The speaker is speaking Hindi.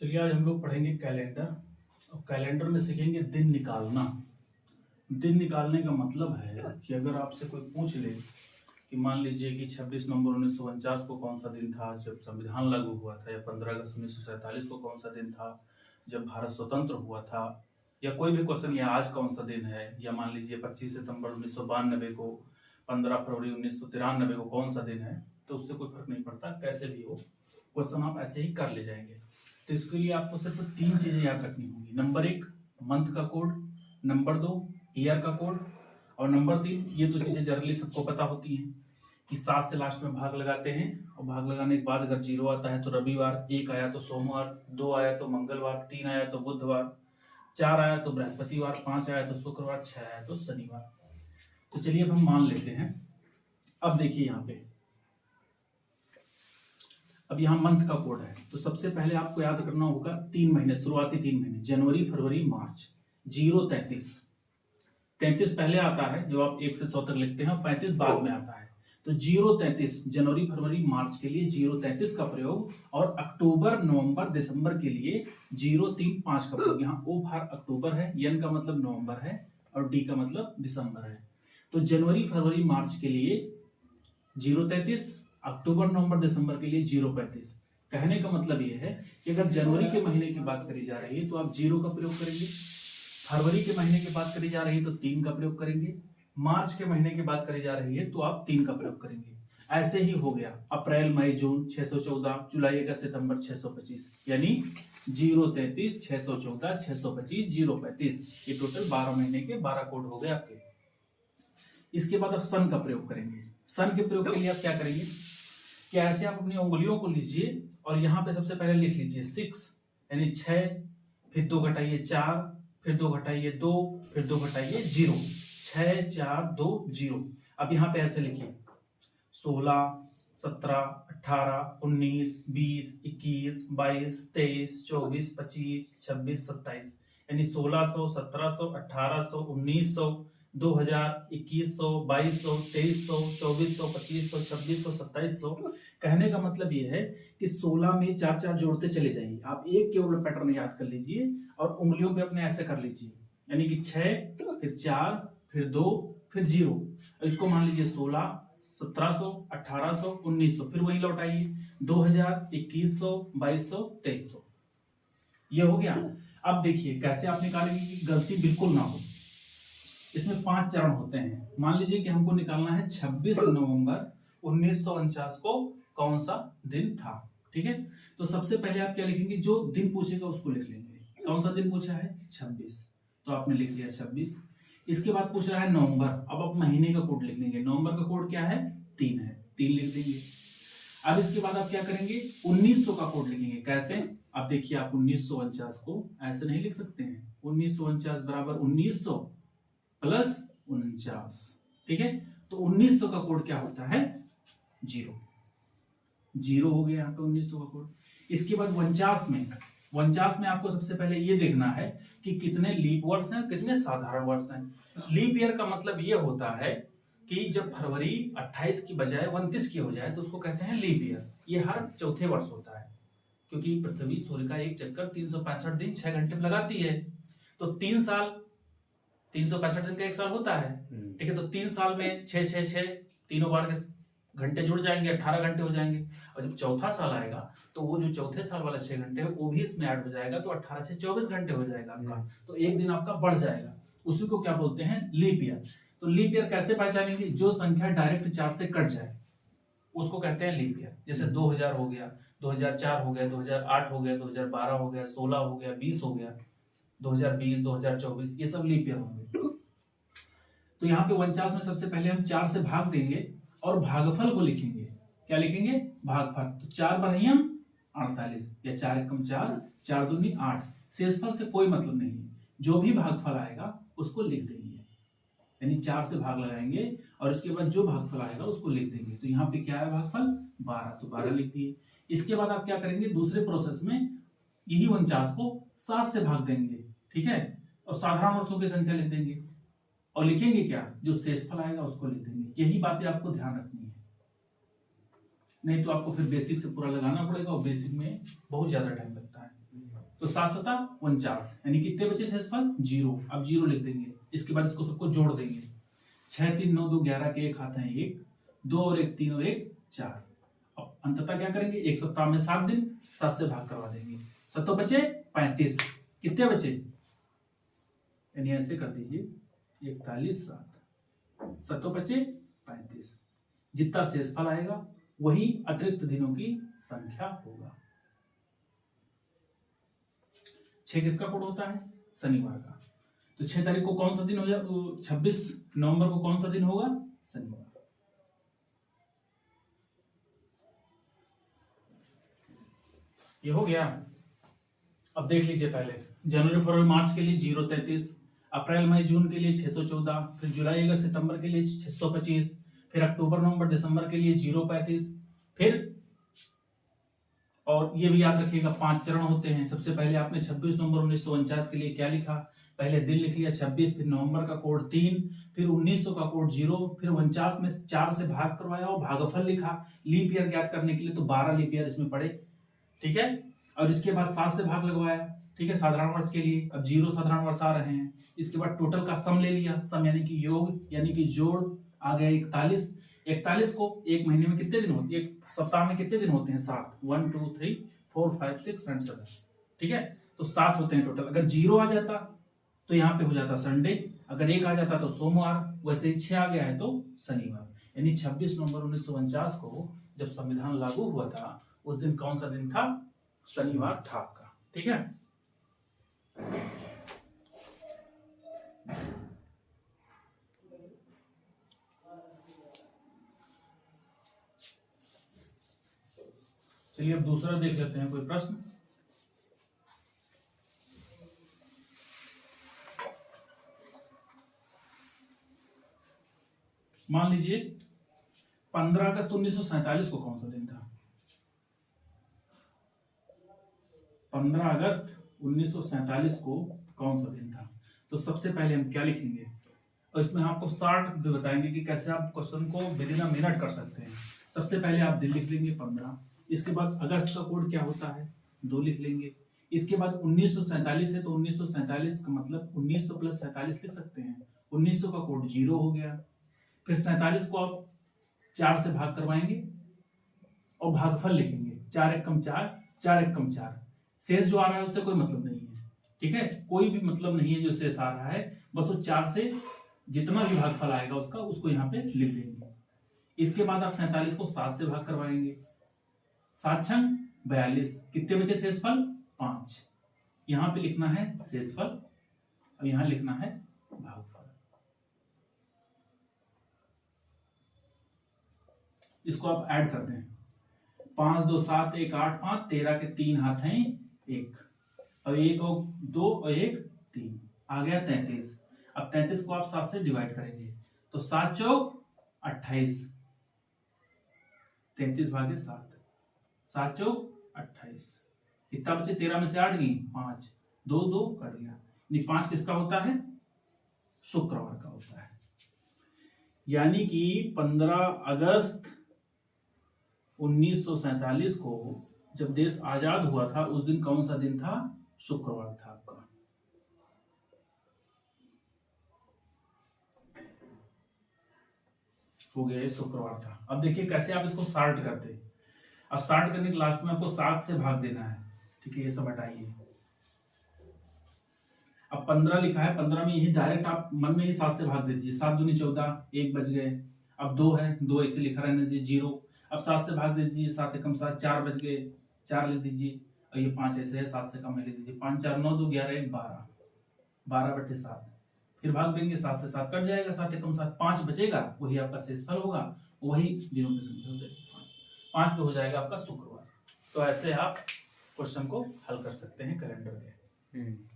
चलिए आज हम लोग पढ़ेंगे कैलेंडर। और कैलेंडर में सीखेंगे दिन निकालना। दिन निकालने का मतलब है कि अगर आपसे कोई पूछ ले कि मान लीजिए कि 26 नवंबर 1949 को कौन सा दिन था जब संविधान लागू हुआ था, या 15 अगस्त 1947 को कौन सा दिन था जब भारत स्वतंत्र हुआ था, या कोई भी क्वेश्चन, या आज कौन सा दिन है, या मान लीजिए 25 सितंबर 1992 को, 15 फरवरी 1993 को कौन सा दिन है, तो उससे कोई फर्क नहीं पड़ता, कैसे भी हो क्वेश्चन आप ऐसे ही कर ले जाएंगे। तो इसके लिए आपको सिर्फ 3 चीजें याद रखनी होंगी। नंबर 1 मंथ का कोड, नंबर 2 ईयर का कोड, और नंबर 3 ये तो चीजें जनरली सबको पता होती हैं कि 7 से लास्ट में भाग लगाते हैं, और भाग लगाने के बाद अगर 0 आता है तो रविवार, 1 आया तो सोमवार, 2 आया तो मंगलवार, 3 आया तो बुधवार, 4 आया तो बृहस्पतिवार, 5 आया तो शुक्रवार, 6 आया तो शनिवार। तो चलिए अब हम मान लेते हैं। अब देखिए यहाँ पे, अब यहाँ मंथ का कोड है, तो सबसे पहले आपको याद करना होगा 3 महीने, शुरुआती 3 महीने जनवरी फरवरी मार्च। 0-33, 33 पहले आता है जब आप 1 से 100 तक लिखते हैं, 35 बाद में आता है। तो 0-33 जनवरी फरवरी मार्च के लिए 0-33 का प्रयोग, और अक्टूबर नवंबर दिसंबर के लिए 0-3-5 का प्रयोग। यहाँ O फॉर अक्टूबर है, N का मतलब नवंबर है, और D का मतलब दिसंबर है। तो जनवरी फरवरी मार्च के लिए 0-33, अक्टूबर नवंबर दिसंबर के लिए 0-35। कहने का मतलब यह है कि अगर जनवरी के महीने की बात करी जा रही है तो आप 0 का प्रयोग करेंगे, फरवरी के महीने की बात करी जा रही है तो 3 का प्रयोग करेंगे, मार्च के महीने की बात करी जा रही है तो आप 3 का प्रयोग करेंगे। ऐसे ही हो गया अप्रैल मई जून 614, जुलाई अगस्त सितंबर 625, यानी 0-33 614 625 0-35, ये टोटल 12 महीने के 12 कोड हो गए आपके। इसके बाद आप सन का प्रयोग करेंगे। सन के प्रयोग के लिए आप क्या करेंगे कि ऐसे आप अपनी उंगलियों को लीजिए और यहाँ पे सबसे पहले लिख लीजिए 6 यानी 6, फिर 2 घटाइए 4, फिर 2 घटाइए 2, फिर 2 घटाइए 0, 6 4 2 0। अब यहाँ पे ऐसे लिखिए 16 17 18 19 20 21 22 23 24 25 26 27, यानी 1600 1700 1800 1900 2000 2100 2200 2300 2400 2500 2600 2700। कहने का मतलब ये है कि 16 में 4 4 जोड़ते चले जाइए। आप एक केवल पैटर्न याद कर लीजिए और उंगलियों पे अपने ऐसे कर लीजिए, यानी कि 6 फिर 4 फिर 2 फिर 0। इसको मान लीजिए 16 1700 1800 1900, फिर वही लौटाइए 2000 2100 2200 2300। ये हो गया। अब देखिए कैसे आप निकालेंगे कि गलती बिल्कुल ना हो। इसमें 5 चरण होते हैं। मान लीजिए कि हमको निकालना है 26 नवंबर 1949 को कौन सा दिन था, ठीक है। तो सबसे पहले आप क्या लिखेंगे, जो दिन पूछेगा उसको लिख लेंगे। कौन सा दिन पूछा है 26, तो आपने लिख लिया 26। इसके बाद पूछ रहा है नवंबर, अब आप महीने का कोड लिख लेंगे। नवंबर का कोड क्या है 3 है, 3 लिख देंगे। अब इसके बाद आप क्या करेंगे 1900 का कोड लिखेंगे। कैसे, अब देखिए आप 1949 को ऐसे नहीं लिख सकते हैं। 1949 बराबर 1900 प्लस 49, ठीक है। तो 1900 का कोड क्या होता है 0, 0 हो गया यहाँ पे 1900 का कोड। इसके बाद 49 में आपको सबसे पहले ये देखना है कि कितने लीप वर्ष हैं, कितने साधारण वर्ष हैं। लीप ईयर का मतलब ये होता है कि जब फरवरी 28 की बजाय 29 की हो जाए तो उसको कहते हैं लीप ईयर। ये हर चौथे वर्ष होता है, क्योंकि पृथ्वी सूर्य का एक चक्कर 365 दिन 6 घंटे में लगाती है। तो 3 साल 365 दिन का एक साल होता है, ठीक है। तो 3 साल में 6 6 6 तीनों बार के घंटे जुड़ जाएंगे, 18 घंटे हो जाएंगे। और जब चौथा साल आएगा तो वो जो चौथे साल वाला 6 घंटे है वो भी इसमें ऐड हो जाएगा, तो 18 से 24 घंटे हो जाएगा आपका। तो एक दिन आपका बढ़ जाएगा, उसी को क्या बोलते हैं लीप ईयर। तो लीप ईयर कैसे पहचानेंगे, जो संख्या डायरेक्ट 4 से कट जाए उसको कहते हैं लीप ईयर। जैसे 2000 हो गया, 2004 हो गया, 2008 हो गया, 2012 हो गया, 16 हो गया, 20 हो गया, 2020 2024, ये सब लीप ईयर होंगे। तो यहाँ पे 49 में सबसे पहले हम 4 से भाग देंगे और भागफल को लिखेंगे। क्या लिखेंगे भागफल। तो 4 बरहियम 48, या 4 एकम 4, 4 दूनी 8। शेषफल से कोई मतलब नहीं है, जो भी भागफल आएगा उसको लिख देंगे, यानी 4 से भाग लगाएंगे और इसके बाद जो भागफल आएगा उसको लिख देंगे। तो यहाँ पे क्या है भागफल 12, तो 12 लिख दिए। इसके बाद आप क्या करेंगे दूसरे प्रोसेस में यही 49 को 7 से भाग देंगे, ठीक है, और साधारण वर्षों की संख्या लिख देंगे और लिखेंगे क्या, जो शेषफल आएगा उसको लिख देंगे। यही बातें आपको ध्यान रखनी है, नहीं तो आपको फिर बेसिक से पूरा लगाना पड़ेगा और बेसिक में बहुत ज्यादा टाइम लगता है। तो 7 सता 49, यानी कितने बचे शेषफल 0। अब 0 लिख देंगे, इसके बाद इसको सबको जोड़ देंगे। 6 3 9 2 11 के एक हाथ हैं 1, 2 और 1 3 और 1 4। अब अंततः क्या करेंगे, एक सप्ताह में 7 दिन, 7 से भाग करवा देंगे। 7 बचे 35, कितने बचे, यानी ऐसे कर दीजिए 41 7, 7 बचे 35। जितना शेषफल आएगा वही अतिरिक्त दिनों की संख्या होगा। 6 किसका कोड होता है, शनिवार का। तो 6 तारीख को कौन सा दिन हो जाए, 26 नवंबर को कौन सा दिन होगा, शनिवार। ये हो गया। अब देख लीजिए, पहले जनवरी फरवरी मार्च के लिए 033, अप्रैल मई जून के लिए 614, फिर जुलाई अगस्त सितंबर के लिए 625, फिर अक्टूबर नवंबर दिसंबर के लिए 035, फिर और ये भी याद रखिएगा 5 चरण होते हैं। सबसे पहले आपने 26 नवंबर 1949 के लिए क्या लिखा, पहले दिन लिख लिया 26, फिर नवंबर का कोड 3, फिर 1900 का कोड 0, फिर 49 में 4 से भाग करवाया और भागफल लिखा। लीप ईयर ज्ञात करने के लिए तो 12 लीप ईयर इसमें पड़े, ठीक है। और इसके बाद 7 से भाग लगवाया, ठीक है, साधारण वर्ष के लिए। अब 0 साधारण वर्ष आ रहे हैं। इसके बाद टोटल का सम ले लिया, सम यानी कि योग यानी कि जोड़ आ गया 41। 41 को एक महीने में कितने दिन होते हैं, एक सप्ताह में कितने दिन होते हैं, 7, 1 2 3 4 5 6 एंड 7, ठीक है। तो 7 होते हैं टोटल। अगर 0 आ जाता तो यहाँ पे हो जाता संडे, अगर 1 आ जाता तो सोमवार, वैसे 6 आ गया है तो शनिवार। यानी 26 नवंबर 1949 को जब संविधान लागू हुआ था उस दिन कौन सा दिन था, शनिवार था आपका, ठीक है। चलिए अब दूसरा देख लेते हैं, कोई प्रश्न। मान लीजिए 15 अगस्त 1947 को कौन सा दिन था, 15 अगस्त 1947 को कौन सा दिन था। तो सबसे पहले हम क्या लिखेंगे, और इसमें आपको शॉर्ट भी बताएंगे कि कैसे आप क्वेश्चन को विद इन अ मिनट कर सकते हैं। सबसे पहले आप दिन लिख लेंगे 15, इसके बाद अगस्त का कोड क्या होता है 2 लिख लेंगे। इसके बाद 1947 है तो 1947 का मतलब 1900 प्लस 47 लिख सकते हैं। 1900 का कोड 0 हो गया। फिर 47 को आप 4 से भाग करवाएंगे और भागफल लिखेंगे, 4 एकम 4, 4 एकम 4। शेष जो आ रहा है उससे कोई मतलब नहीं है, ठीक है, कोई भी मतलब नहीं है जो शेष आ रहा है, बस वो 4 से जितना भी भागफल आएगा उसका उसको यहाँ पे लिख देंगे। इसके बाद आप 47 को 7 से भाग करवाएंगे, 7 छंग 42, कितने बचे शेषफल 5। यहाँ पे लिखना है शेषफल और यहाँ लिखना है भागफल। इसको आप ऐड कर दें, 5 2 7 1 8 5, 13 के 3 हाथ हैं 1, और 1 और 2 और 1 3, आ गया 33। अब 33 को आप 7 से डिवाइड करेंगे तो 7 चौक 28, 33 भागे 7, 7 चौक 28। कितना बचे, 13 में से 8 गई 5, 2 2 कट गया। 5 किसका होता है, शुक्रवार का होता है। यानी कि 15 अगस्त 1947 को जब देश आजाद हुआ था उस दिन कौन सा दिन था, शुक्रवार था आपका। हो गया, ये शुक्रवार था। अब देखिए कैसे आप इसको सॉर्ट करते हैं। अब सॉर्ट करने के लास्ट में आपको 7 से भाग देना है, ठीक है, ये सब हटाइए। अब 15 लिखा है, 15 में यही डायरेक्ट आप मन में ही 7 से भाग दे दीजिए। 7 दूनी 14, 1 बच गए। अब 2 है, 2 ऐसे लिखा रहने दीजिए 0। अब 7 से भाग दे दीजिए, 7 एकम 7, 4 बच गए, 4 लिख दीजिए। और ये 5 ऐसे है, 7 से कम में लिख दीजिए। 5 4 9 2 11 1 12, 12 बटे 7। फिर भाग देंगे, 7 से 7 कट जाएगा, 7 एकम 7, 5 बचेगा, वही आपका शेषफल होगा, वही दिनों की संख्या हो जाएगी 5 पे हो जाएगा आपका शुक्रवार। तो ऐसे आप क्वेश्चन को हल कर सकते हैं कैलेंडर के।